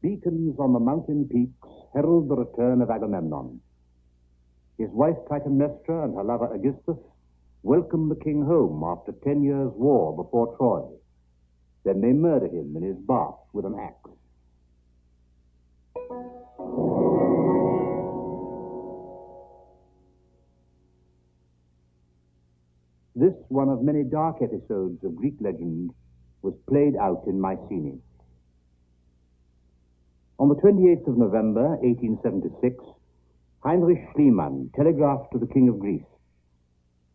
Beacons on the mountain peaks herald the return of Agamemnon. His wife Clytemnestra and her lover Aegisthus welcome the king home after 10 years' war before Troy. Then they murder him in his bath with an axe. This, one of many dark episodes of Greek legend, was played out in Mycenae. On the 28th of November, 1876, Heinrich Schliemann telegraphed to the King of Greece,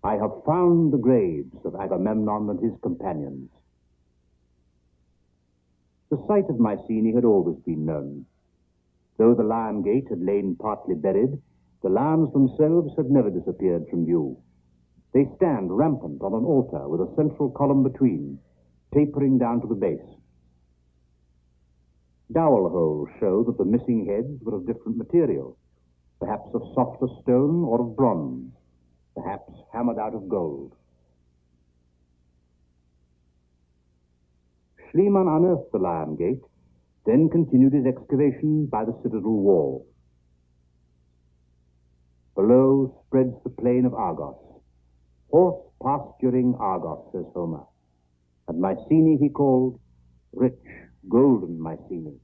"I have found the graves of Agamemnon and his companions." The site of Mycenae had always been known. Though the Lion Gate had lain partly buried, the lions themselves had never disappeared from view. They stand rampant on an altar with a central column between, tapering down to the base. Dowel holes show that the missing heads were of different material, perhaps of softer stone or of bronze, perhaps hammered out of gold. Schliemann unearthed the Lion Gate, then continued his excavation by the citadel wall. Below spreads the plain of Argos. Horse pasturing Argos, says Homer. And Mycenae he called rich, golden Mycenae.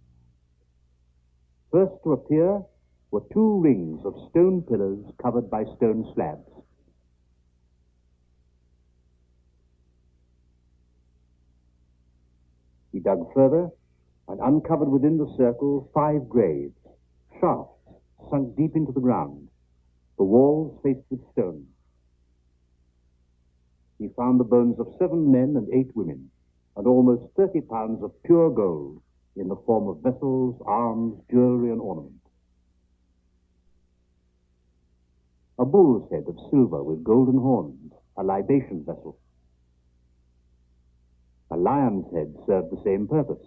First to appear were 2 rings of stone pillars covered by stone slabs. He dug further and uncovered within the circle 5 graves, shafts sunk deep into the ground, the walls faced with stone. He found the bones of 7 men and 8 women, and almost 30 pounds of pure gold in the form of vessels, arms, jewelry, and ornament. A bull's head of silver with golden horns, a libation vessel. A lion's head served the same purpose.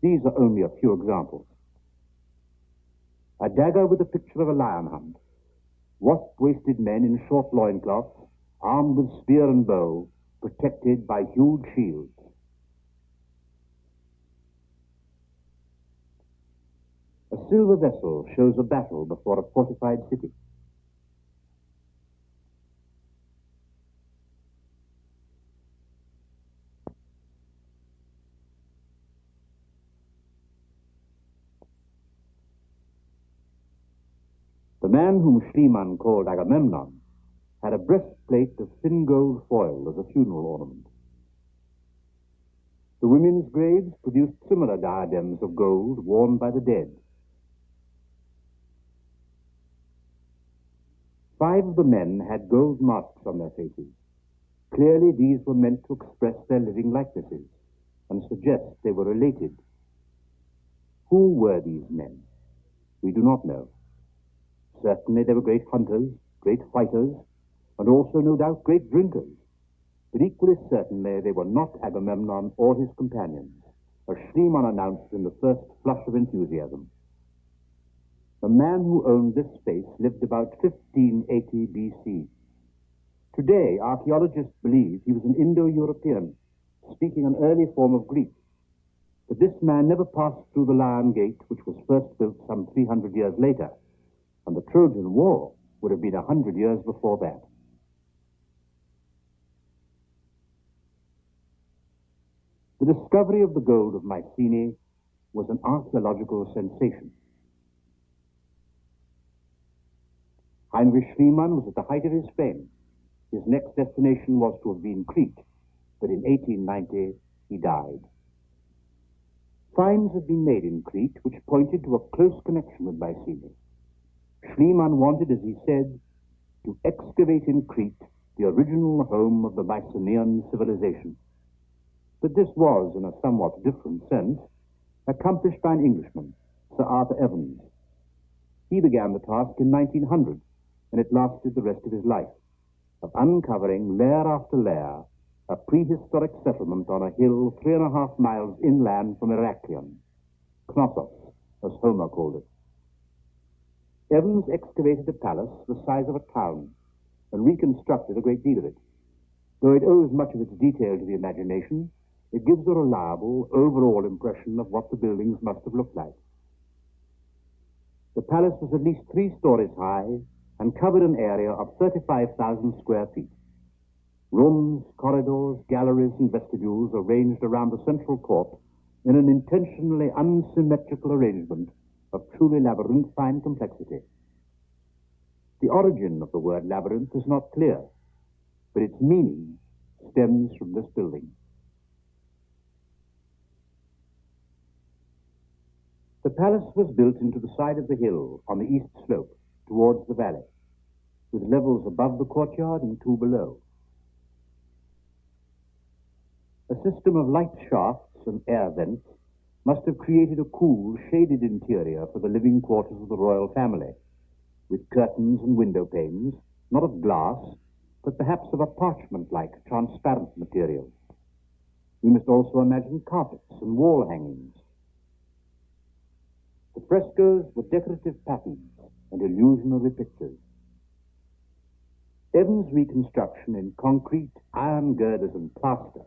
These are only a few examples. A dagger with a picture of a lion hunt. Wasp-waisted men in short loincloths, armed with spear and bow, protected by huge shields. A silver vessel shows a battle before a fortified city. The man whom Schliemann called Agamemnon had a breastplate of thin gold foil as a funeral ornament. The women's graves produced similar diadems of gold worn by the dead. 5 of the men had gold marks on their faces. Clearly these were meant to express their living likenesses and suggest they were related. Who were these men? We do not know. Certainly they were great hunters, great fighters, and also no doubt great drinkers. But equally certainly they were not Agamemnon or his companions, as Schliemann announced in the first flush of enthusiasm. The man who owned this space lived about 1580 BC. Today, archaeologists believe he was an Indo-European, speaking an early form of Greek. But this man never passed through the Lion Gate, which was first built some 300 years later, and the Trojan War would have been 100 years before that. The discovery of the gold of Mycenae was an archaeological sensation. Heinrich Schliemann was at the height of his fame. His next destination was to have been Crete, but in 1890 he died. Finds had been made in Crete which pointed to a close connection with Mycenae. Schliemann wanted, as he said, to excavate in Crete the original home of the Mycenaean civilization. But this was, in a somewhat different sense, accomplished by an Englishman, Sir Arthur Evans. He began the task in 1900, and it lasted the rest of his life, of uncovering layer after layer a prehistoric settlement on a hill 3.5 miles inland from Heraklion, Knossos, as Homer called it. Evans excavated a palace the size of a town and reconstructed a great deal of it. Though it owes much of its detail to the imagination, It gives a reliable, overall impression of what the buildings must have looked like. The palace was at least 3 stories high and covered an area of 35,000 square feet. Rooms, corridors, galleries, and vestibules arranged around the central court in an intentionally unsymmetrical arrangement of truly labyrinthine complexity. The origin of the word labyrinth is not clear, but its meaning stems from this building. The palace was built into the side of the hill on the east slope towards the valley, with levels above the courtyard and 2 below. A system of light shafts and air vents must have created a cool, shaded interior for the living quarters of the royal family, with curtains and window panes, not of glass, but perhaps of a parchment-like, transparent material. We must also imagine carpets and wall hangings. The frescoes were decorative patterns and illusionary pictures. Evans' reconstruction in concrete, iron girders, and plaster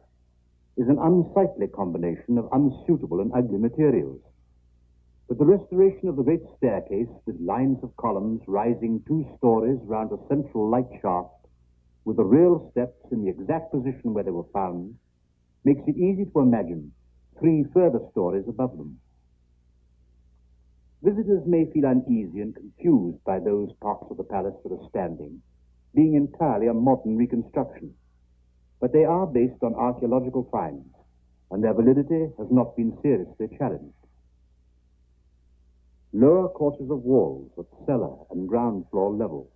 is an unsightly combination of unsuitable and ugly materials. But the restoration of the great staircase with lines of columns rising 2 stories round a central light shaft, with the real steps in the exact position where they were found, makes it easy to imagine 3 further stories above them. Visitors may feel uneasy and confused by those parts of the palace that are standing, being entirely a modern reconstruction. But they are based on archaeological finds, and their validity has not been seriously challenged. Lower courses of walls at cellar and ground floor level.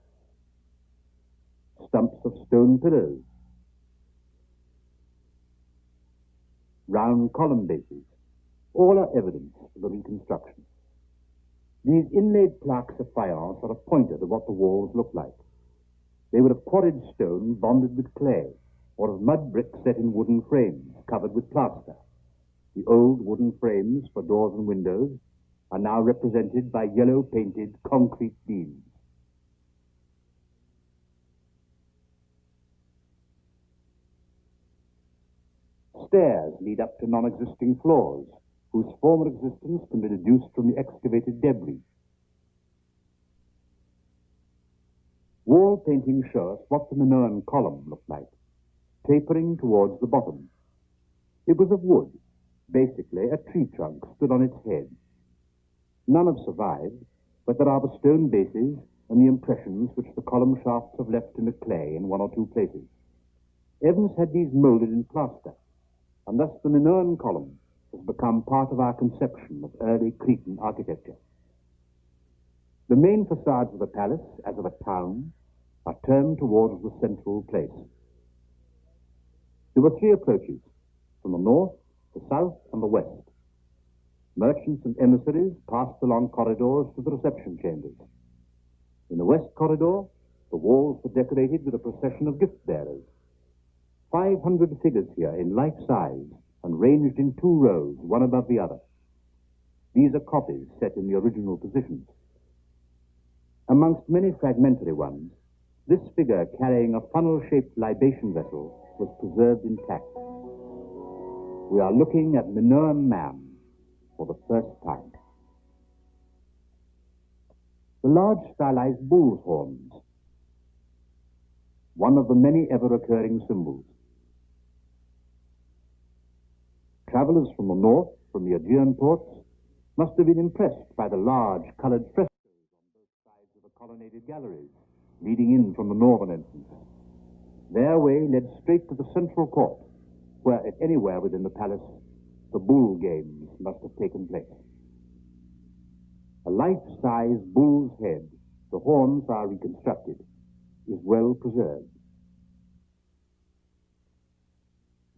Stumps of stone pillars. Round column bases. All are evidence of the reconstruction. These inlaid plaques of faience are a pointer to what the walls look like. They were of quarried stone bonded with clay, or of mud bricks set in wooden frames covered with plaster. The old wooden frames for doors and windows are now represented by yellow-painted concrete beams. Stairs lead up to non-existing floors, whose former existence can be deduced from the excavated debris. Wall paintings show us what the Minoan column looked like, tapering towards the bottom. It was of wood. Basically, a tree trunk stood on its head. None have survived, but there are the stone bases and the impressions which the column shafts have left in the clay in 1 or 2 places. Evans had these molded in plaster, and thus the Minoan column has become part of our conception of early Cretan architecture. The main facades of the palace, as of a town, are turned towards the central place. There were 3 approaches, from the north, the south, and the west. Merchants and emissaries passed along corridors to the reception chambers. In the west corridor, the walls were decorated with a procession of gift-bearers. 500 figures here in life size and ranged in 2 rows, one above the other. These are copies set in the original positions. Amongst many fragmentary ones, this figure carrying a funnel-shaped libation vessel was preserved intact. We are looking at Minoan man for the first time. The large stylized bull's horns, one of the many ever-recurring symbols. Travelers from the north, from the Aegean ports, must have been impressed by the large colored frescoes on both sides of the colonnaded galleries leading in from the northern entrance. Their way led straight to the central court, where, if anywhere within the palace, the bull games must have taken place. A life-size bull's head, the horns are reconstructed, is well preserved.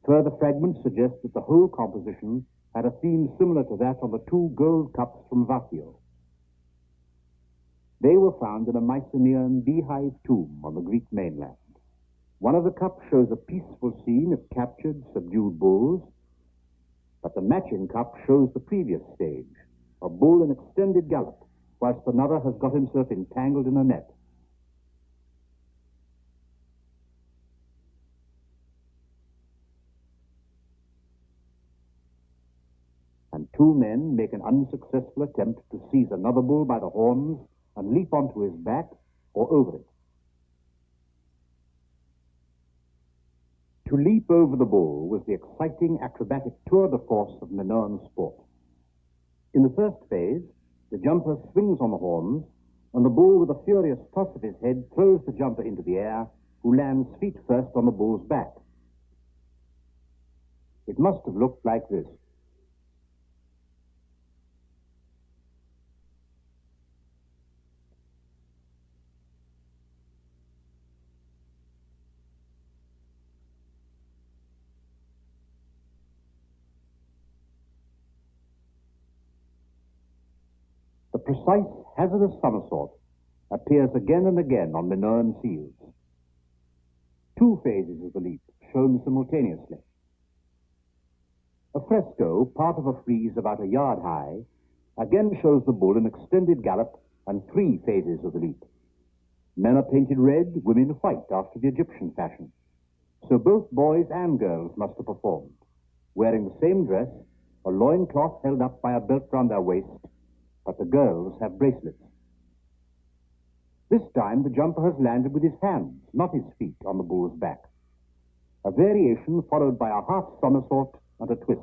Further fragments suggest that the whole composition had a theme similar to that on the 2 gold cups from Vacchio. They were found in a Mycenaean beehive tomb on the Greek mainland. One of the cups shows a peaceful scene of captured, subdued bulls, but the matching cup shows the previous stage, a bull in extended gallop, whilst another has got himself entangled in a net. Two men make an unsuccessful attempt to seize another bull by the horns and leap onto his back or over it. To leap over the bull was the exciting acrobatic tour de force of Minoan sport. In the first phase, the jumper swings on the horns, and the bull, with a furious toss of his head, throws the jumper into the air, who lands feet first on the bull's back. It must have looked like this. The precise, hazardous somersault appears again and again on Minoan seals. Two phases of the leap shown simultaneously. A fresco, part of a frieze about a yard high, again shows the bull in extended gallop and three phases of the leap. Men are painted red, women white, after the Egyptian fashion. So both boys and girls must have performed, wearing the same dress, a loincloth held up by a belt round their waist, but the girls have bracelets. This time the jumper has landed with his hands, not his feet, on the bull's back. A variation followed by a half somersault and a twist.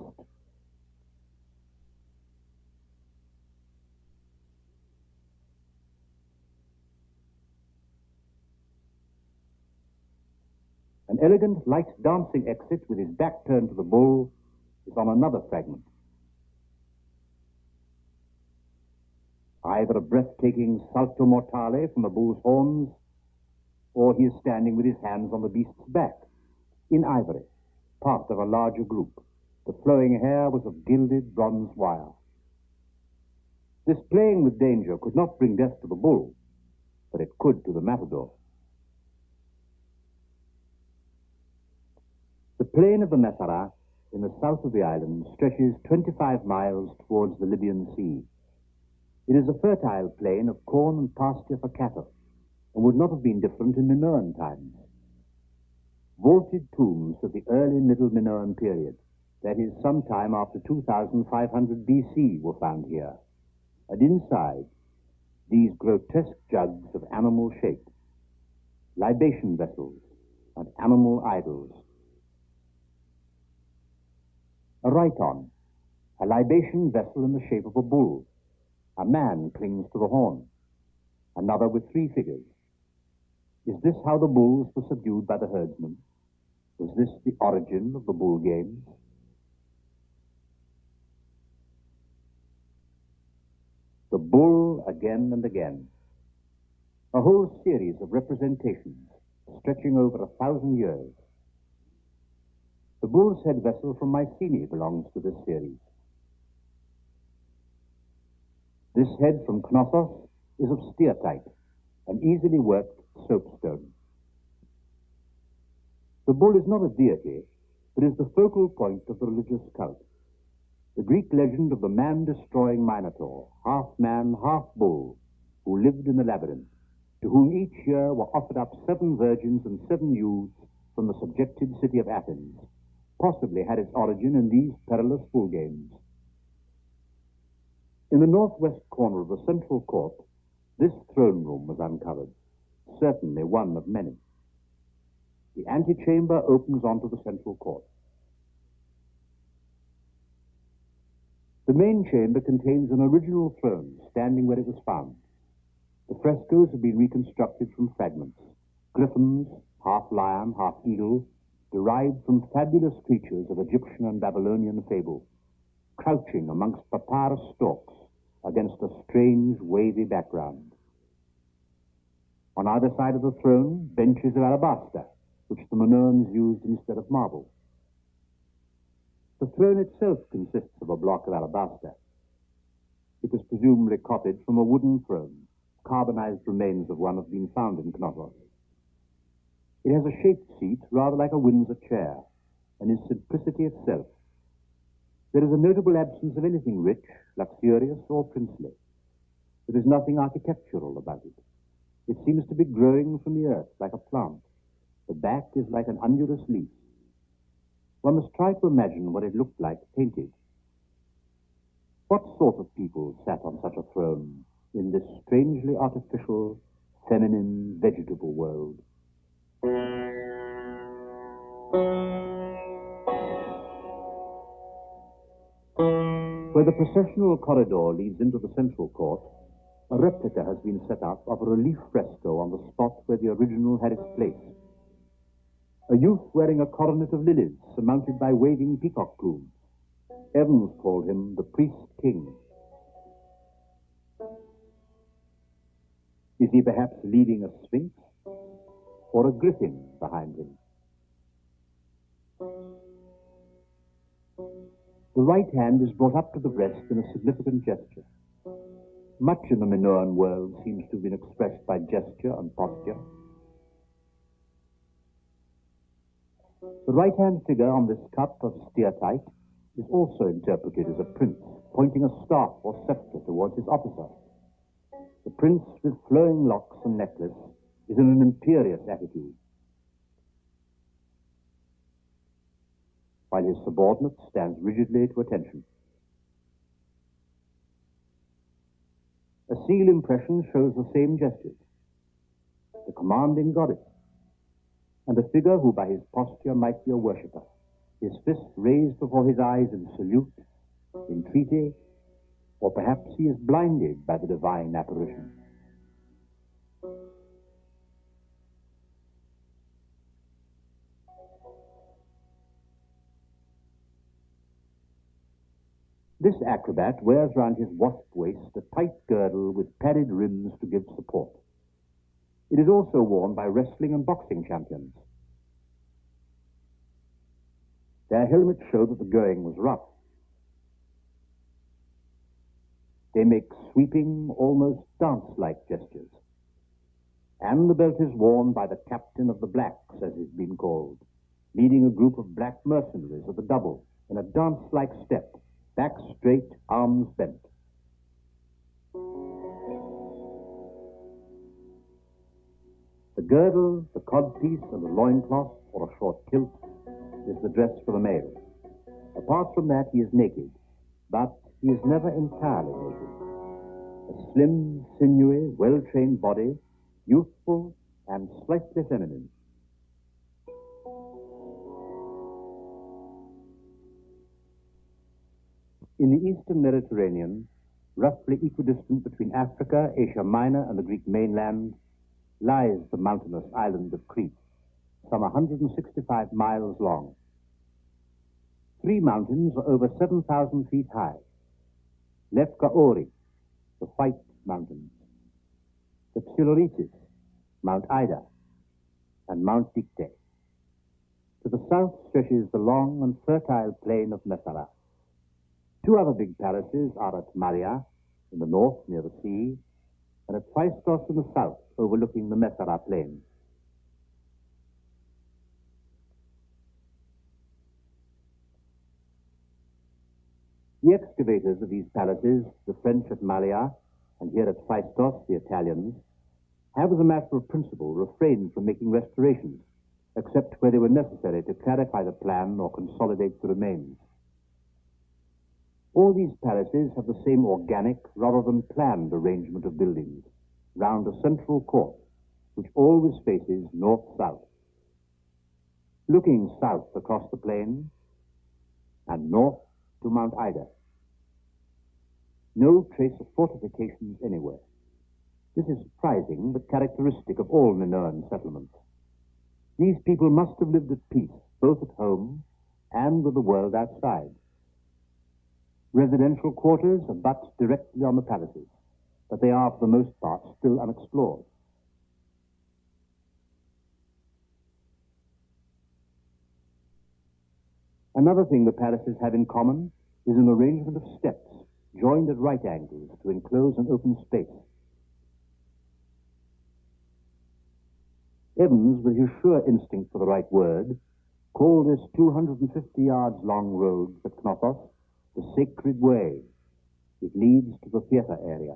An elegant, light dancing exit with his back turned to the bull is on another fragment. Either a breathtaking salto mortale from the bull's horns, or he is standing with his hands on the beast's back, in ivory, part of a larger group. The flowing hair was of gilded bronze wire. This playing with danger could not bring death to the bull, but it could to the matador. The plain of the Mesara, in the south of the island, stretches 25 miles towards the Libyan Sea. It is a fertile plain of corn and pasture for cattle, and would not have been different in Minoan times. Vaulted tombs of the early Middle Minoan period, that is, sometime after 2500 BC, were found here, and inside, these grotesque jugs of animal shape, libation vessels, and animal idols. A rhiton, a libation vessel in the shape of a bull. A man clings to the horn, another with three figures. Is this how the bulls were subdued by the herdsmen? Was this the origin of the bull games? The bull again and again. A whole series of representations stretching over 1,000 years. The bull's head vessel from Mycenae belongs to this series. This head from Knossos is of steatite, an easily worked soapstone. The bull is not a deity, but is the focal point of the religious cult. The Greek legend of the man-destroying Minotaur, half man, half bull, who lived in the labyrinth, to whom each year were offered up 7 virgins and 7 youths from the subjected city of Athens, possibly had its origin in these perilous bull games. In the northwest corner of the central court, this throne room was uncovered, certainly one of many. The antechamber opens onto the central court. The main chamber contains an original throne standing where it was found. The frescoes have been reconstructed from fragments, griffins, half lion, half eagle, derived from fabulous creatures of Egyptian and Babylonian fable, crouching amongst papyrus stalks against a strange, wavy background. On either side of the throne, benches of alabaster, which the Minoans used instead of marble. The throne itself consists of a block of alabaster. It was presumably copied from a wooden throne. Carbonized remains of one have been found in Knossos. It has a shaped seat rather like a Windsor chair, and is simplicity itself. There is a notable absence of anything rich, luxurious, or princely. There is nothing architectural about it. It seems to be growing from the earth like a plant. The back is like an undulous leaf. One must try to imagine what it looked like painted. What sort of people sat on such a throne in this strangely artificial, feminine, vegetable world? Where the processional corridor leads into the central court, a replica has been set up of a relief fresco on the spot where the original had its place. A youth wearing a coronet of lilies surmounted by waving peacock plumes. Evans called him the priest king. Is he perhaps leading a sphinx or a griffin behind him? The right hand is brought up to the breast in a significant gesture. Much in the Minoan world seems to have been expressed by gesture and posture. The right-hand figure on this cup of steatite is also interpreted as a prince, pointing a staff or scepter towards his officer. The prince, with flowing locks and necklace, is in an imperious attitude, while his subordinate stands rigidly to attention. A seal impression shows the same gestures, the commanding goddess, and a figure who by his posture might be a worshipper, his fist raised before his eyes in salute, entreaty, or perhaps he is blinded by the divine apparition. This acrobat wears round his wasp waist a tight girdle with padded rims to give support. It is also worn by wrestling and boxing champions. Their helmets show that the going was rough. They make sweeping, almost dance-like gestures. And the belt is worn by the captain of the blacks, as it's been called, leading a group of black mercenaries at the double in a dance-like step, back straight, arms bent. The girdle, the codpiece, and the loincloth, or a short kilt, is the dress for the male. Apart from that, he is naked, but he is never entirely naked. A slim, sinewy, well-trained body, youthful and slightly feminine. In the eastern Mediterranean, roughly equidistant between Africa, Asia Minor, and the Greek mainland, lies the mountainous island of Crete, some 165 miles long. 3 mountains are over 7,000 feet high. Lefkaori, the White Mountains, the Psiloritis, Mount Ida, and Mount Dicte. To the south stretches the long and fertile plain of Messara. 2 other big palaces are at Maria, in the north near the sea, and at Phaistos in the south, overlooking the Messara plain. The excavators of these palaces, the French at Malia, and here at Phaistos, the Italians, have as a matter of principle refrained from making restorations, except where they were necessary to clarify the plan or consolidate the remains. All these palaces have the same organic rather than planned arrangement of buildings, round a central court, which always faces north-south. Looking south across the plain, and north to Mount Ida. No trace of fortifications anywhere. This is surprising, but characteristic of all Minoan settlements. These people must have lived at peace, both at home and with the world outside. Residential quarters abut directly on the palaces, but they are, for the most part, still unexplored. Another thing the palaces have in common is an arrangement of steps, joined at right angles to enclose an open space. Evans, with his sure instinct for the right word, called this 250 yards long road at Knossos the Sacred Way. It leads to the theater area.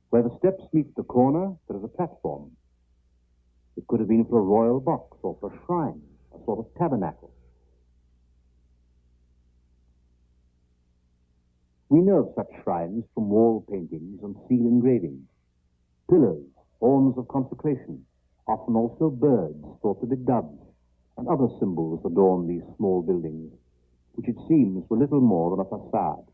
Where the steps meet the corner, there is a platform. It could have been for a royal box or for a shrine, a sort of tabernacle. We know of such shrines from wall paintings and seal engravings. Pillars, forms of consecration, often also birds thought to be doves, and other symbols adorn these small buildings, which it seems were little more than a facade.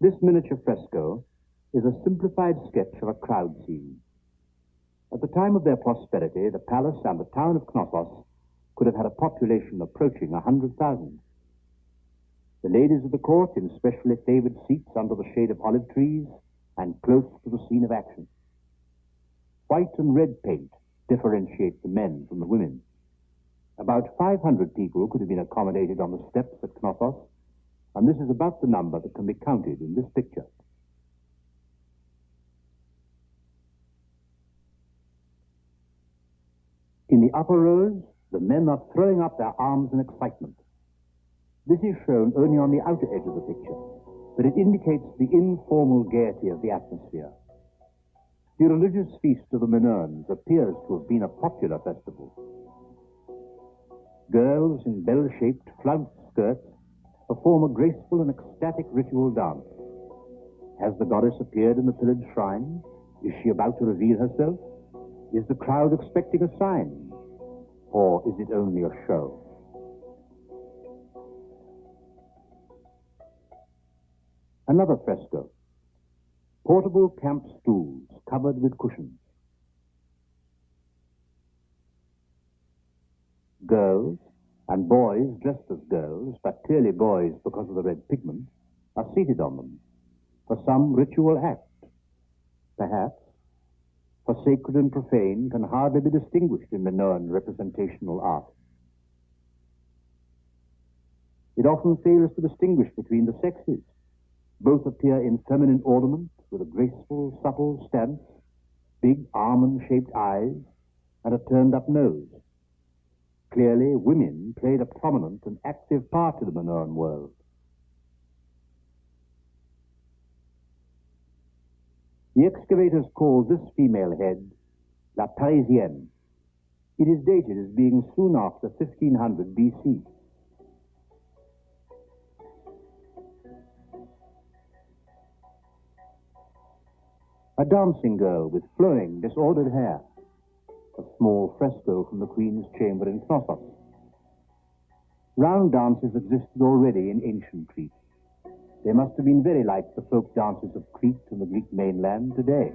This miniature fresco is a simplified sketch of a crowd scene. At the time of their prosperity, the palace and the town of Knossos could have had a population approaching 100,000. The ladies of the court in specially favored seats under the shade of olive trees and close to the scene of action. White and red paint differentiate the men from the women. About 500 people could have been accommodated on the steps at Knossos, and this is about the number that can be counted in this picture. In the upper rows, the men are throwing up their arms in excitement. This is shown only on the outer edge of the picture, but it indicates the informal gaiety of the atmosphere. The religious feast of the Minoans appears to have been a popular festival. Girls in bell-shaped, flounced skirts perform a graceful and ecstatic ritual dance. Has the goddess appeared in the pillared shrine? Is she about to reveal herself? Is the crowd expecting a sign? Or is it only a show? Another fresco. Portable camp stools covered with cushions. Girls and boys dressed as girls, but clearly boys because of the red pigment, are seated on them for some ritual act. Perhaps, for sacred and profane can hardly be distinguished in Minoan representational art. It often fails to distinguish between the sexes. Both appear in feminine ornament with a graceful, supple stance, big almond-shaped eyes, and a turned-up nose. Clearly, women played a prominent and active part in the Minoan world. The excavators called this female head La Parisienne. It is dated as being soon after 1500 BC. A dancing girl with flowing, disordered hair. A small fresco from the Queen's chamber in Knossos. Round dances existed already in ancient Crete. They must have been very like the folk dances of Crete and the Greek mainland today.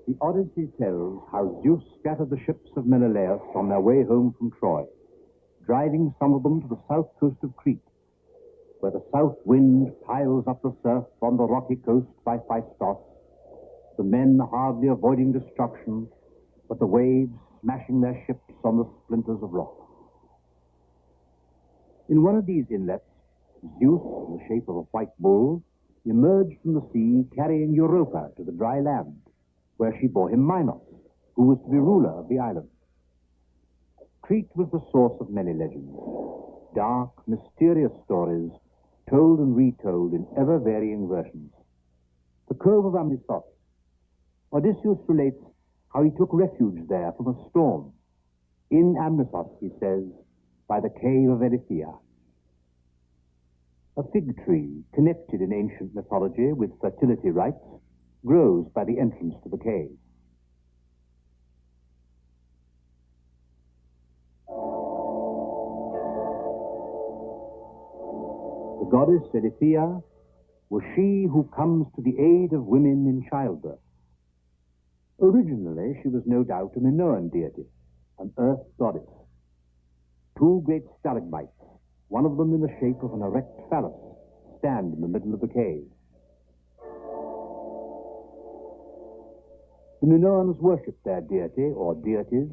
The Odyssey tells how Zeus scattered the ships of Menelaus on their way home from Troy, driving some of them to the south coast of Crete, where the south wind piles up the surf on the rocky coast by Phaistos, the men hardly avoiding destruction, but the waves smashing their ships on the splinters of rock. In one of these inlets, Zeus, in the shape of a white bull, emerged from the sea carrying Europa to the dry land, where she bore him Minos, who was to be ruler of the island. Crete was the source of many legends, dark, mysterious stories, told and retold in ever-varying versions. The Cove of Amnisos. Odysseus relates how he took refuge there from a storm. In Amnisos, he says, by the cave of Erythea. A fig tree, connected in ancient mythology with fertility rites, grows by the entrance to the cave. The goddess Erythea was she who comes to the aid of women in childbirth. Originally, she was no doubt a Minoan deity, an earth goddess. Two great stalagmites, one of them in the shape of an erect phallus, stand in the middle of the cave. The Minoans worshipped their deity or deities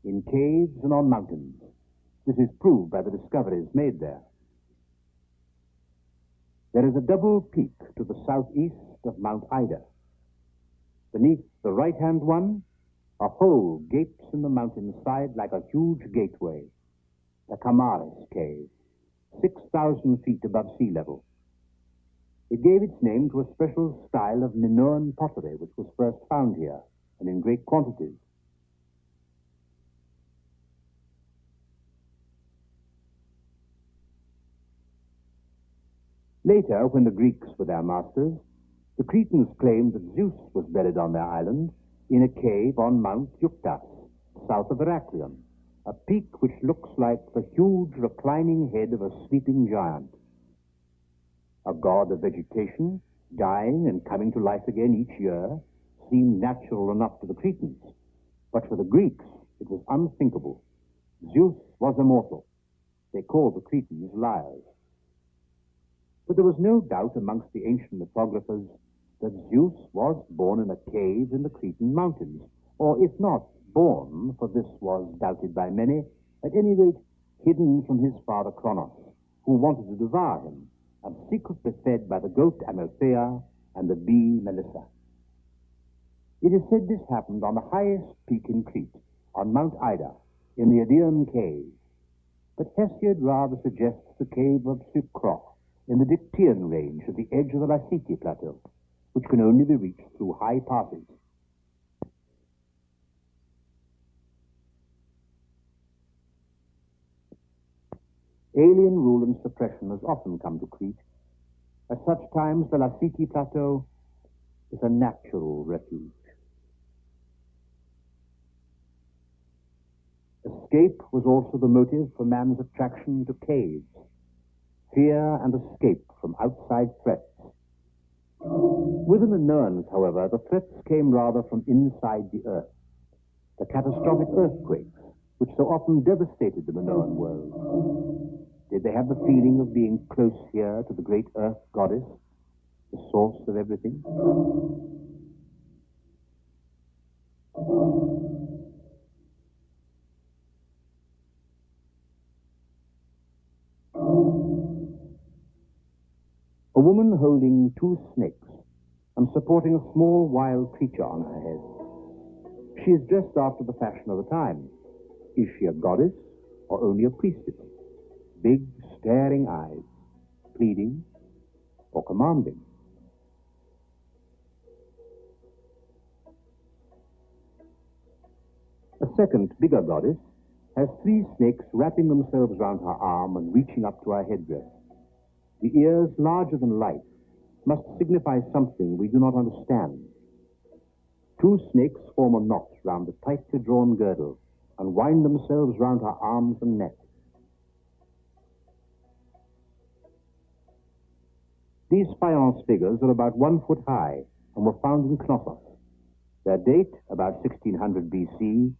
in caves and on mountains. This is proved by the discoveries made there. There is a double peak to the southeast of Mount Ida. Beneath the right-hand one, a hole gapes in the mountainside like a huge gateway, the Camares Cave, 6,000 feet above sea level. It gave its name to a special style of Minoan pottery which was first found here, and in great quantities. Later, when the Greeks were their masters, the Cretans claimed that Zeus was buried on their island in a cave on Mount Euctas, south of Heraklion, a peak which looks like the huge reclining head of a sleeping giant. A god of vegetation, dying and coming to life again each year, seemed natural enough to the Cretans, but for the Greeks it was unthinkable. Zeus was immortal. They called the Cretans liars. But there was no doubt amongst the ancient mythographers that Zeus was born in a cave in the Cretan mountains, or if not born, for this was doubted by many, at any rate hidden from his father Cronos, who wanted to devour him, and secretly fed by the goat Amalthea and the bee Melissa. It is said this happened on the highest peak in Crete, on Mount Ida, in the Aegean cave. But Hesiod rather suggests the cave of Sucro, in the Dictaean range at the edge of the Laceti plateau, which can only be reached through high passes. Alien rule and suppression has often come to Crete. At such times, the Laceti plateau is a natural refuge. Escape was also the motive for man's attraction to caves. Fear and escape from outside threats. With the Minoans, however, the threats came rather from inside the earth. The catastrophic earthquakes, which so often devastated the Minoan world. Did they have the feeling of being close here to the great earth goddess, the source of everything? A woman holding two snakes and supporting a small wild creature on her head. She is dressed after the fashion of the time. Is she a goddess or only a priestess? Big, staring eyes, pleading or commanding? A second, bigger goddess has three snakes wrapping themselves round her arm and reaching up to her headdress. The ears, larger than life, must signify something we do not understand. Two snakes form a knot round a tightly drawn girdle and wind themselves round her arms and neck. These faience figures are about 1 foot high and were found in Knossos. Their date, about 1600 BC,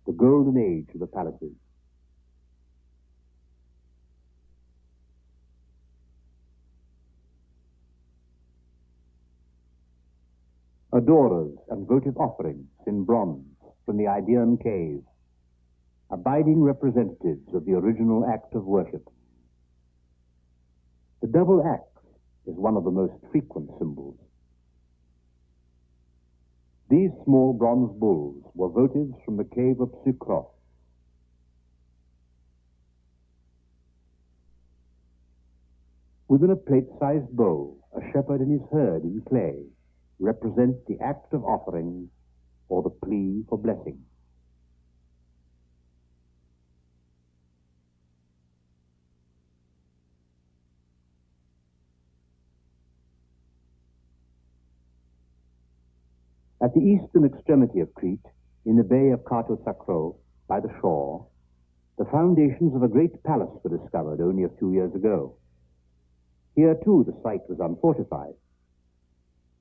the golden age of the palaces. Adorers and votive offerings in bronze from the Idaean cave, abiding representatives of the original act of worship. The double axe is one of the most frequent symbols. These small bronze bulls were votives from the cave of Sucro. Within a plate-sized bowl, a shepherd and his herd in clay represent the act of offering or the plea for blessing. At the eastern extremity of Crete, in the bay of Karto-Sakro, by the shore, the foundations of a great palace were discovered only a few years ago. Here, too, the site was unfortified.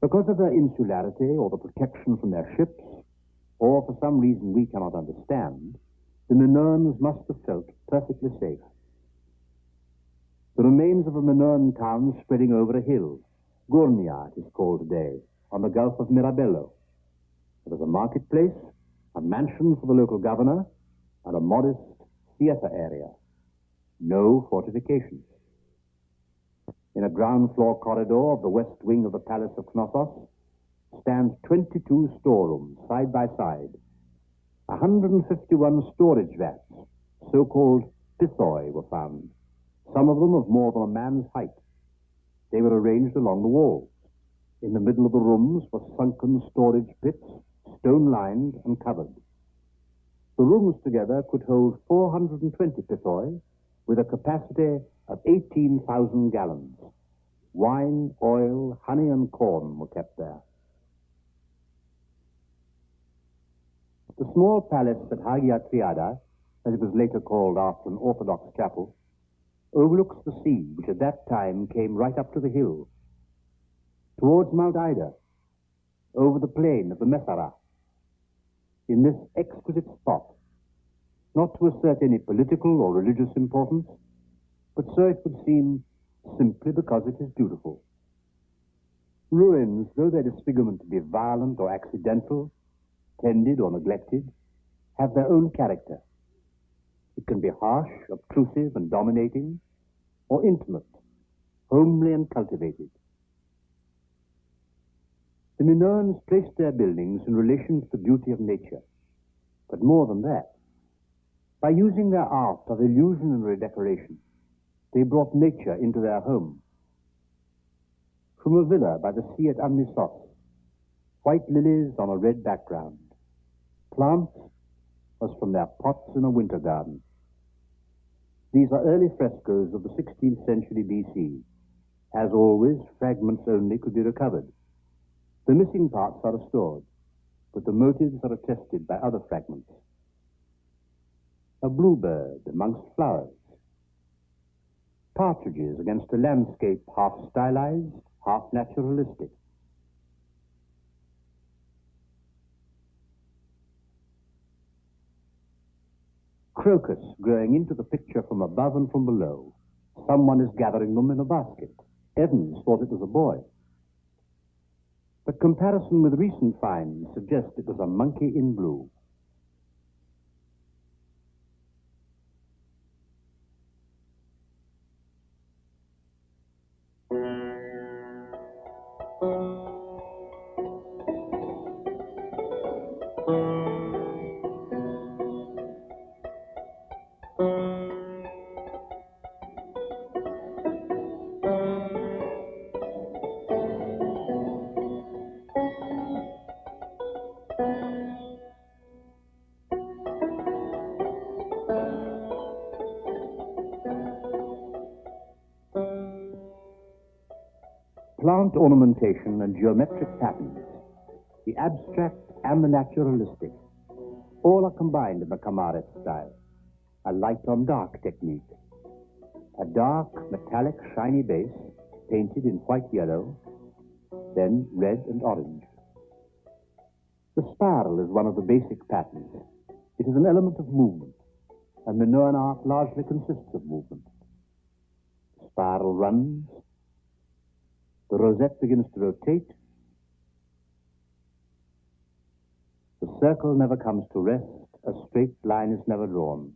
Because of their insularity or the protection from their ships, or for some reason we cannot understand, the Minoans must have felt perfectly safe. The remains of a Minoan town spreading over a hill, Gurnia it is called today, on the Gulf of Mirabello. There was a marketplace, a mansion for the local governor, and a modest theater area. No fortifications. In a ground floor corridor of the west wing of the Palace of Knossos stands 22 storerooms side by side. 151 storage vats, so-called pithoi, were found, some of them of more than a man's height. They were arranged along the walls. In the middle of the rooms were sunken storage pits, stone-lined and covered. The rooms together could hold 420 pithoi, with a capacity of 18,000 gallons. Wine, oil, honey, and corn were kept there. The small palace at Hagia Triada, as it was later called after an Orthodox chapel, overlooks the sea, which at that time came right up to the hill, towards Mount Ida, over the plain of the Messara. In this exquisite spot, not to assert any political or religious importance, but so it would seem simply because it is beautiful. Ruins, though their disfigurement be violent or accidental, tended or neglected, have their own character. It can be harsh, obtrusive, and dominating, or intimate, homely and cultivated. The Minoans placed their buildings in relation to the beauty of nature, but more than that. By using their art of illusion and redecoration, they brought nature into their home. From a villa by the sea at Amnisos, white lilies on a red background, plants as from their pots in a winter garden. These are early frescoes of the 16th century BC. As always, fragments only could be recovered. The missing parts are restored, but the motives are attested by other fragments. A bluebird amongst flowers. Partridges against a landscape half stylized, half naturalistic. Crocus growing into the picture from above and from below. Someone is gathering them in a basket. Evans thought it was a boy. But comparison with recent finds suggests it was a monkey in blue. Plant ornamentation and geometric patterns, the abstract and the naturalistic, all are combined in the Kamares style, a light-on-dark technique. A dark, metallic, shiny base, painted in white-yellow, then red and orange. The spiral is one of the basic patterns. It is an element of movement, and Minoan art largely consists of movement. The spiral runs, the rosette begins to rotate, the circle never comes to rest, a straight line is never drawn.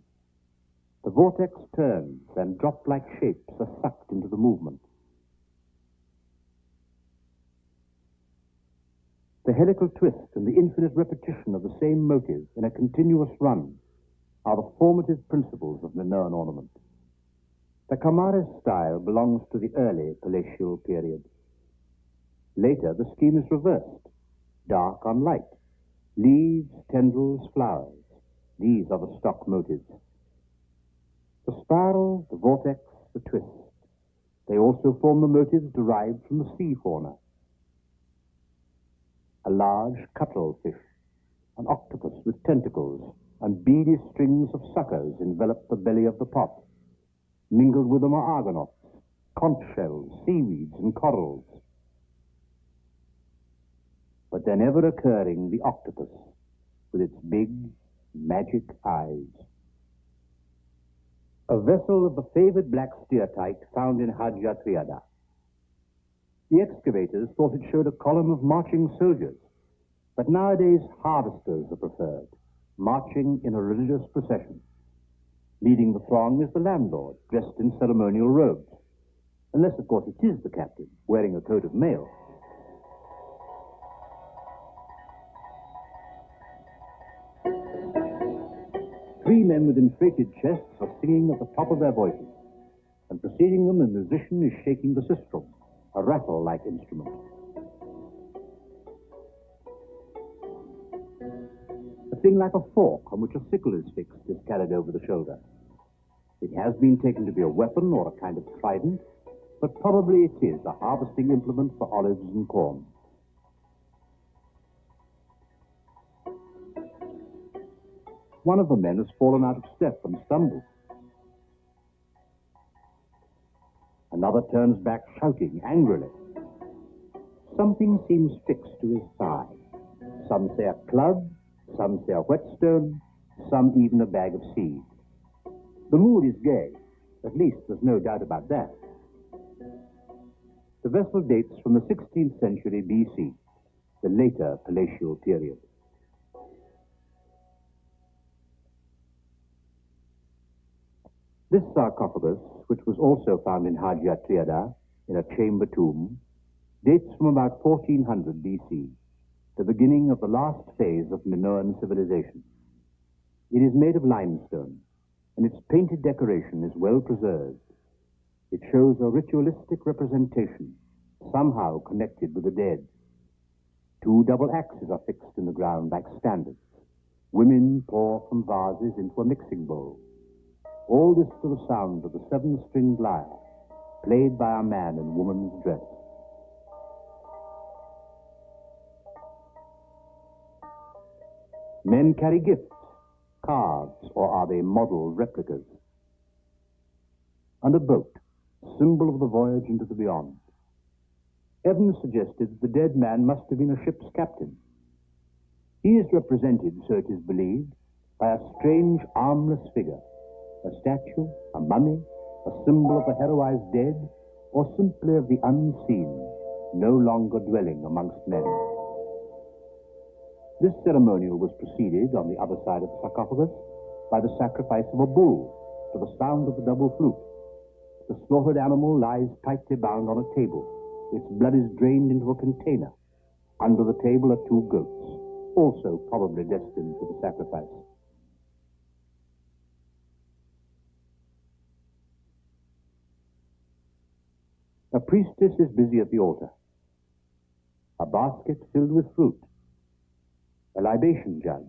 The vortex turns, and drop-like shapes are sucked into the movement. The helical twist and the infinite repetition of the same motive in a continuous run are the formative principles of Minoan ornament. The Kamares style belongs to the early palatial period. Later, the scheme is reversed, dark on light, leaves, tendrils, flowers. These are the stock motives. The spiral, the vortex, the twist. They also form the motives derived from the sea fauna. A large cuttlefish, an octopus with tentacles, and beady strings of suckers envelop the belly of the pot. Mingled with them are argonauts, conch shells, seaweeds, and corals. But then ever occurring the octopus, with its big, magic eyes. A vessel of the favored black steatite found in Hagia Triada. The excavators thought it showed a column of marching soldiers, but nowadays harvesters are preferred, marching in a religious procession. Leading the throng is the landlord, dressed in ceremonial robes, unless, of course, it is the captain, wearing a coat of mail. Three men with inflated chests are singing at the top of their voices, and preceding them, a musician is shaking the sistrum, a rattle-like instrument. A thing like a fork on which a sickle is fixed is carried over the shoulder. It has been taken to be a weapon or a kind of trident, but probably it is a harvesting implement for olives and corn. One of the men has fallen out of step and stumbled. Another turns back shouting angrily. Something seems fixed to his thigh. Some say a club, some say a whetstone, some even a bag of seed. The mood is gay. At least there's no doubt about that. The vessel dates from the 16th century BC, the later palatial period. This sarcophagus, which was also found in Hagia Triada, in a chamber tomb, dates from about 1400 BC, the beginning of the last phase of Minoan civilization. It is made of limestone, and its painted decoration is well preserved. It shows a ritualistic representation, somehow connected with the dead. Two double axes are fixed in the ground like standards. Women pour from vases into a mixing bowl. All this to the sound of the seven-stringed lyre, played by a man in woman's dress. Men carry gifts, cards, or are they model replicas? And a boat, symbol of the voyage into the beyond. Evans suggested that the dead man must have been a ship's captain. He is represented, so it is believed, by a strange, armless figure. A statue, a mummy, a symbol of the heroized dead, or simply of the unseen, no longer dwelling amongst men. This ceremonial was preceded, on the other side of the sarcophagus, by the sacrifice of a bull to the sound of the double flute. The slaughtered animal lies tightly bound on a table. Its blood is drained into a container. Under the table are two goats, also probably destined for the sacrifice. A priestess is busy at the altar. A basket filled with fruit. A libation jug.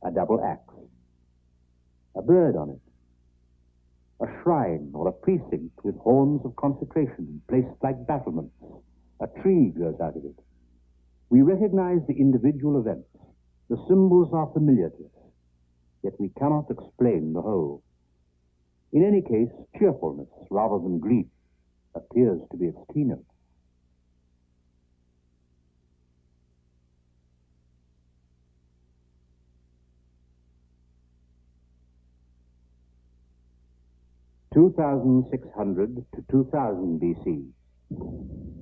A double axe. A bird on it. A shrine or a precinct with horns of consecration placed like battlements. A tree grows out of it. We recognize the individual events. The symbols are familiar to us, yet we cannot explain the whole. In any case, cheerfulness, rather than grief, appears to be its keynote. (2600 to 2000 BC).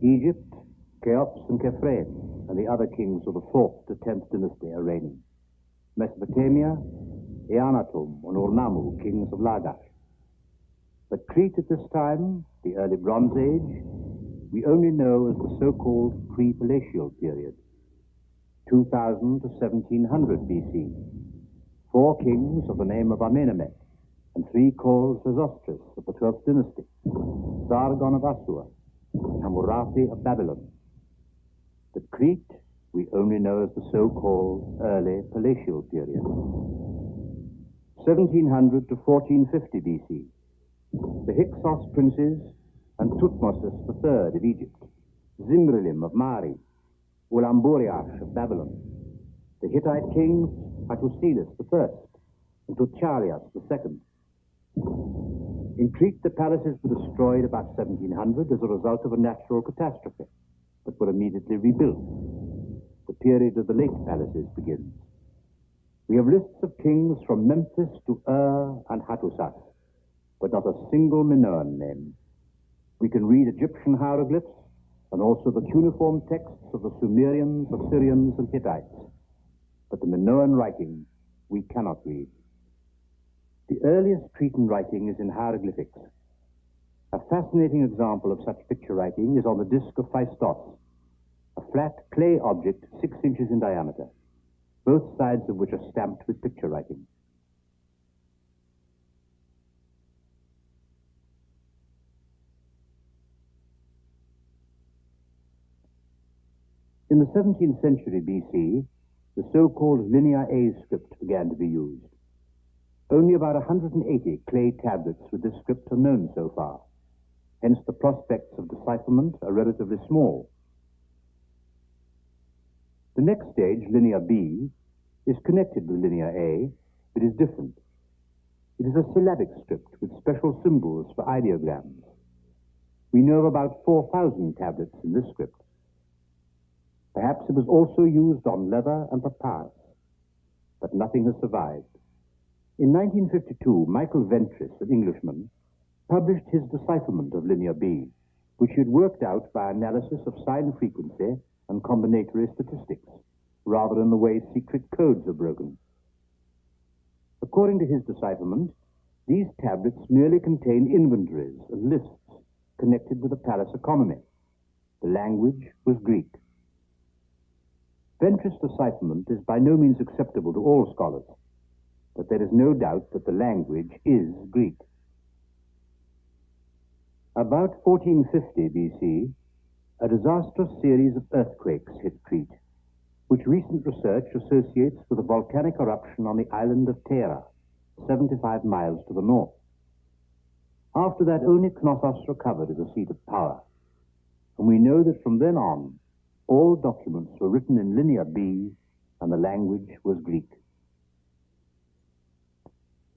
Egypt, Cheops and Khephren, and the other kings of the 4th to 10th dynasty are reigning. Mesopotamia, Eannatum and Urnamu, kings of Lagash. But Crete at this time, the early Bronze Age, we only know as the so-called pre-palatial period, 2000 to 1700 BC. 4 kings of the name of Amenemhet, and 3 called Sesostris of the 12th dynasty, Sargon of Assur, and Hammurapi of Babylon. But Crete we only know as the so-called early palatial period, 1700 to 1450 BC. The Hyksos princes and Thutmosis III of Egypt, Zimrilim of Mari, Ulamburiash of Babylon, the Hittite kings Hattusilus I and Tuchalias II. In Crete, the palaces were destroyed about 1700 as a result of a natural catastrophe, but were immediately rebuilt. The period of the late palaces begins. We have lists of kings from Memphis to Ur and Hattusas, but not a single Minoan name. We can read Egyptian hieroglyphs and also the cuneiform texts of the Sumerians, Assyrians, and Hittites, but the Minoan writing we cannot read. The earliest Cretan writing is in hieroglyphics. A fascinating example of such picture writing is on the disk of Phaistos, a flat clay object 6 inches in diameter, both sides of which are stamped with picture writing. In the 17th century BC, the so-called Linear A script began to be used. Only about 180 clay tablets with this script are known so far. Hence the prospects of decipherment are relatively small. The next stage, Linear B, is connected with Linear A, but is different. It is a syllabic script with special symbols for ideograms. We know of about 4,000 tablets in this script. Perhaps it was also used on leather and papyrus, but nothing has survived. In 1952, Michael Ventris, an Englishman, published his decipherment of Linear B, which he had worked out by analysis of sign frequency and combinatory statistics, rather than the way secret codes are broken. According to his decipherment, these tablets merely contain inventories and lists connected with the palace economy. The language was Greek. Ventris' decipherment is by no means acceptable to all scholars, but there is no doubt that the language is Greek. About 1450 BC, a disastrous series of earthquakes hit Crete, which recent research associates with a volcanic eruption on the island of Ptera, 75 miles to the north. After that, only Knossos recovered as a seat of power, and we know that from then on, all documents were written in Linear B, and the language was Greek.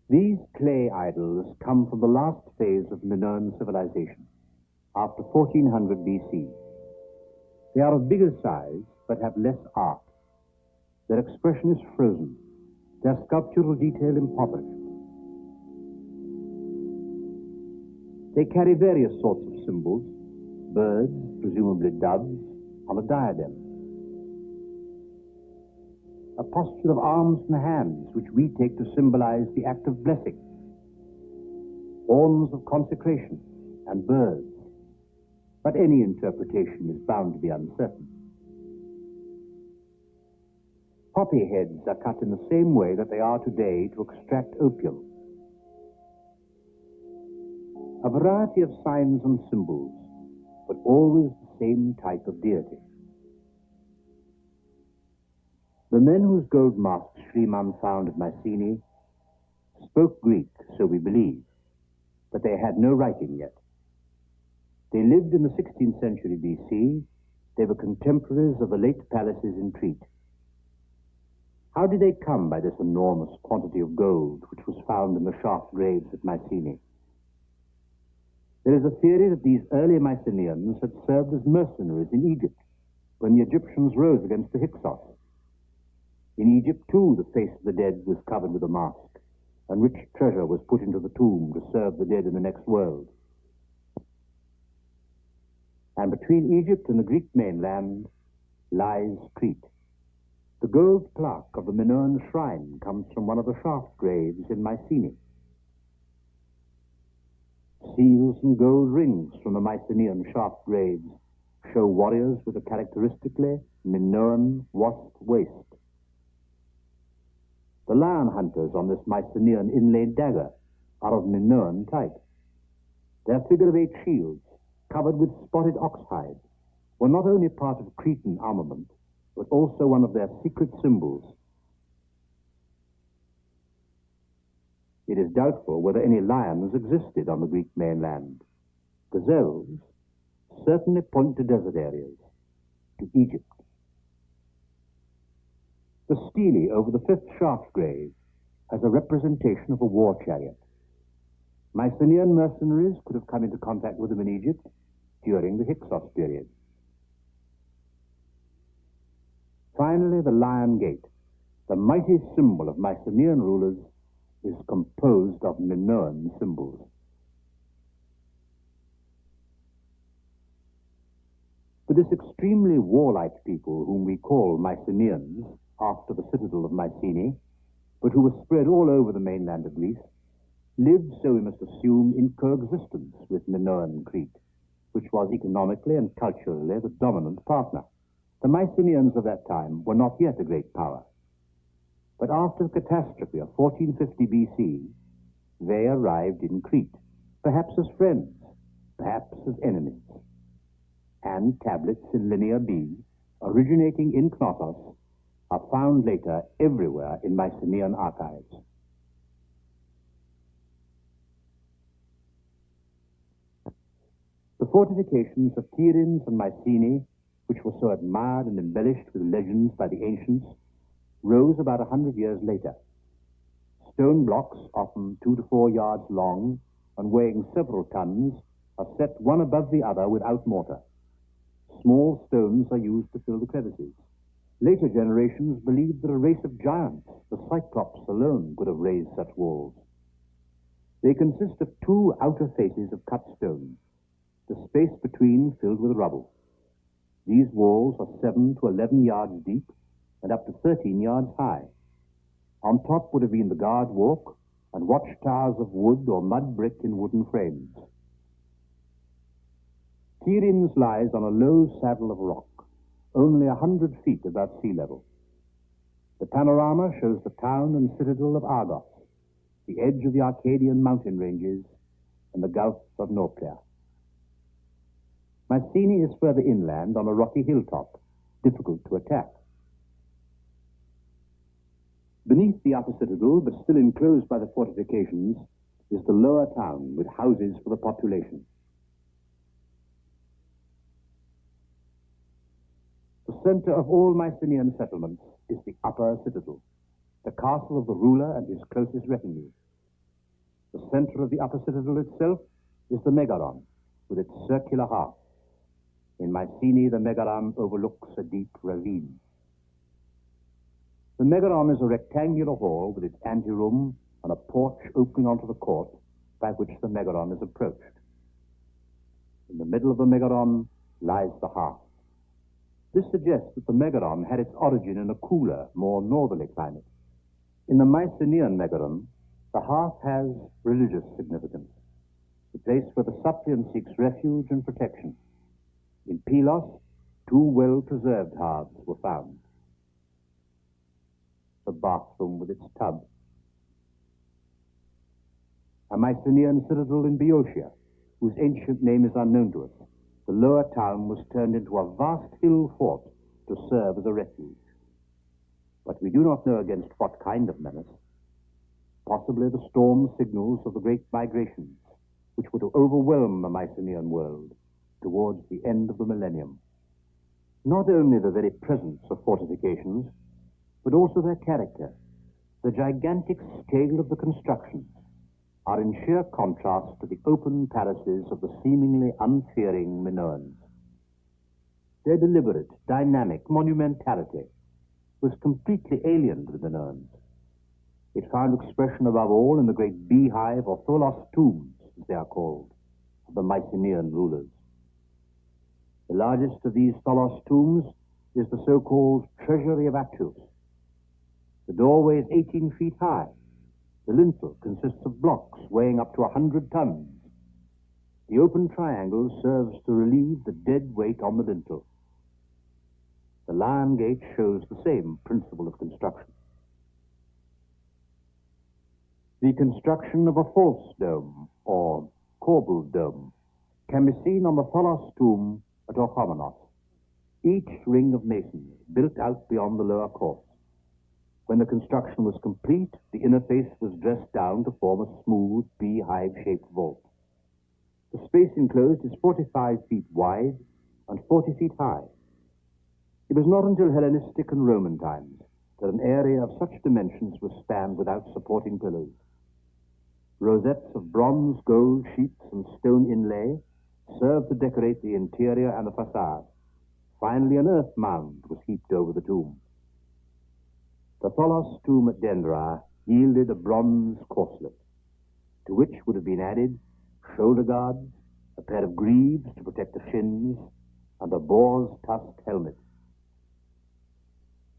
These clay idols come from the last phase of Minoan civilization, after 1400 BC. They are of bigger size, but have less art. Their expression is frozen, their sculptural detail impoverished. They carry various sorts of symbols, birds, presumably doves, on a diadem. A posture of arms and hands, which we take to symbolize the act of blessing. Forms of consecration and birds. But any interpretation is bound to be uncertain. Poppy heads are cut in the same way that they are today to extract opium. A variety of signs and symbols, but always the same type of deity. The men whose gold masks Schliemann found at Mycenae spoke Greek, so we believe, but they had no writing yet. They lived in the 16th century BC. They were contemporaries of the late palaces in Crete. How did they come by this enormous quantity of gold which was found in the shaft graves at Mycenae? There is a theory that these early Mycenaeans had served as mercenaries in Egypt when the Egyptians rose against the Hyksos. In Egypt, too, the face of the dead was covered with a mask, and rich treasure was put into the tomb to serve the dead in the next world. And between Egypt and the Greek mainland lies Crete. The gold plaque of the Minoan shrine comes from one of the shaft graves in Mycenae. Seals and gold rings from the Mycenaean shaft graves show warriors with a characteristically Minoan wasp waist. The lion hunters on this Mycenaean inlaid dagger are of Minoan type. Their figure of 8 shields, covered with spotted ox hide, were not only part of Cretan armament, but also one of their secret symbols. It is doubtful whether any lions existed on the Greek mainland. Gazelles certainly point to desert areas, to Egypt. The stele over the 5th shaft grave has a representation of a war chariot. Mycenaean mercenaries could have come into contact with them in Egypt during the Hyksos period. Finally, the Lion Gate, The mighty symbol of Mycenaean rulers is composed of Minoan symbols. To this extremely warlike people, whom we call Mycenaeans, after the citadel of Mycenae, but who were spread all over the mainland of Greece, lived, so we must assume, in coexistence with Minoan Crete, which was economically and culturally the dominant partner. The Mycenaeans of that time were not yet a great power. But after the catastrophe of 1450 BC, they arrived in Crete, perhaps as friends, perhaps as enemies. And tablets in Linear B, originating in Knossos, are found later everywhere in Mycenaean archives. The fortifications of Tiryns and Mycenae, which were so admired and embellished with legends by the ancients, rose about 100 years later. Stone blocks, often 2 to 4 yards long and weighing several tons, are set one above the other without mortar. Small stones are used to fill the crevices. Later generations believed that a race of giants, the Cyclops alone, could have raised such walls. They consist of 2 outer faces of cut stone, the space between filled with rubble. These walls are 7 to 11 yards deep and up to 13 yards high. On top would have been the guard walk and watchtowers of wood or mud brick in wooden frames. Tiryns lies on a low saddle of rock, only 100 feet above sea level. The panorama shows the town and citadel of Argos, the edge of the Arcadian mountain ranges, and the Gulf of Nauplia. Mycenae is further inland on a rocky hilltop, difficult to attack. Beneath the upper citadel, but still enclosed by the fortifications, is the lower town with houses for the population. The center of all Mycenaean settlements is the upper citadel, the castle of the ruler and his closest retinue. The center of the upper citadel itself is the Megaron, with its circular hearth. In Mycenae, the Megaron overlooks a deep ravine. The Megaron is a rectangular hall with its anteroom and a porch opening onto the court by which the Megaron is approached. In the middle of the Megaron lies the hearth. This suggests that the Megaron had its origin in a cooler, more northerly climate. In the Mycenaean Megaron, the hearth has religious significance, the place where the suppliant seeks refuge and protection. In Pylos, 2 well-preserved hearths were found. The bathroom with its tub. A Mycenaean citadel in Boeotia, whose ancient name is unknown to us. The lower town was turned into a vast hill fort to serve as a refuge. But we do not know against what kind of menace. Possibly the storm signals of the great migrations, which were to overwhelm the Mycenaean world towards the end of the millennium. Not only the very presence of fortifications, but also their character, the gigantic scale of the constructions, are in sheer contrast to the open palaces of the seemingly unfearing Minoans. Their deliberate, dynamic monumentality was completely alien to the Minoans. It found expression above all in the great beehive or tholos tombs, as they are called, of the Mycenaean rulers. The largest of these tholos tombs is the so-called Treasury of Atreus. The doorway is 18 feet high. The lintel consists of blocks weighing up to 100 tons. The open triangle serves to relieve the dead weight on the lintel. The lion gate shows the same principle of construction. The construction of a false dome, or corbelled dome, can be seen on the tholos tomb at Orchomenos. Each ring of masonry built out beyond the lower court. When the construction was complete, the inner face was dressed down to form a smooth, beehive-shaped vault. The space enclosed is 45 feet wide and 40 feet high. It was not until Hellenistic and Roman times that an area of such dimensions was spanned without supporting pillars. Rosettes of bronze, gold, sheets, and stone inlay served to decorate the interior and the facade. Finally, an earth mound was heaped over the tomb. The tholos tomb at Dendera yielded a bronze corselet, to which would have been added shoulder guards, a pair of greaves to protect the shins, and a boar's tusk helmet.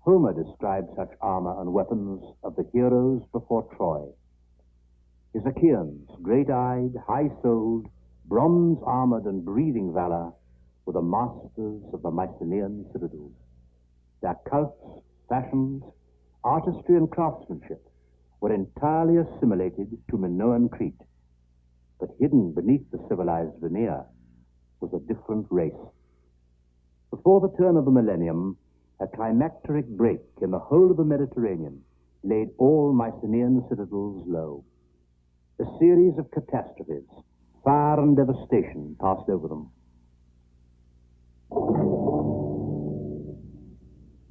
Homer describes such armor and weapons of the heroes before Troy. His Achaeans, great-eyed, high-souled, bronze-armored and breathing valor, were the masters of the Mycenaean citadels. Their cults, fashions, artistry and craftsmanship were entirely assimilated to Minoan Crete, but hidden beneath the civilized veneer was a different race. Before the turn of the millennium, a climacteric break in the whole of the Mediterranean laid all Mycenaean citadels low. A series of catastrophes, fire and devastation passed over them.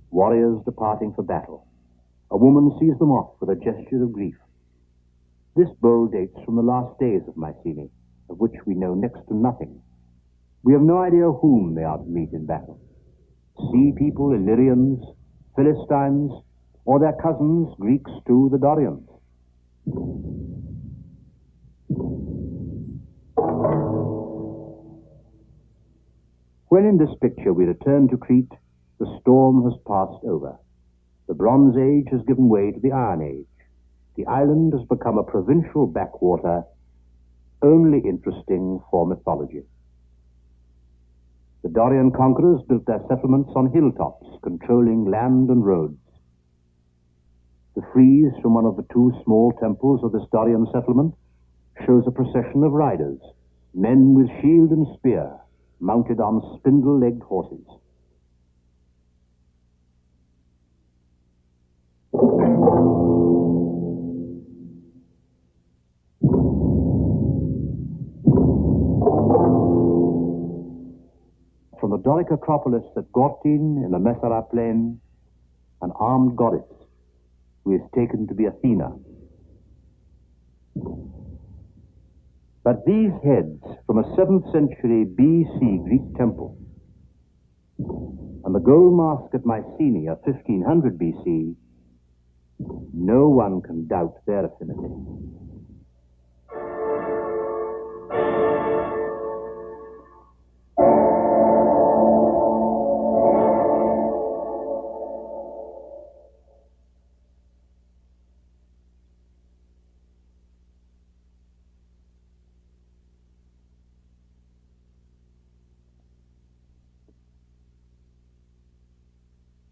Warriors departing for battle. A woman sees them off with a gesture of grief. This bowl dates from the last days of Mycenae, of which we know next to nothing. We have no idea whom they are to meet in battle. Sea people, Illyrians, Philistines, or their cousins, Greeks too, the Dorians. When in this picture we return to Crete, the storm has passed over. The Bronze Age has given way to the Iron Age. The island has become a provincial backwater, only interesting for mythology. The Dorian conquerors built their settlements on hilltops, controlling land and roads. The frieze from one of the two small temples of this Dorian settlement shows a procession of riders, men with shield and spear, mounted on spindle-legged horses. From the Doric Acropolis at Gortyn in the Messara plain, an armed goddess who is taken to be Athena. But these heads from a 7th century BC Greek temple and the gold mask at Mycenae of 1500 BC, no one can doubt their affinity.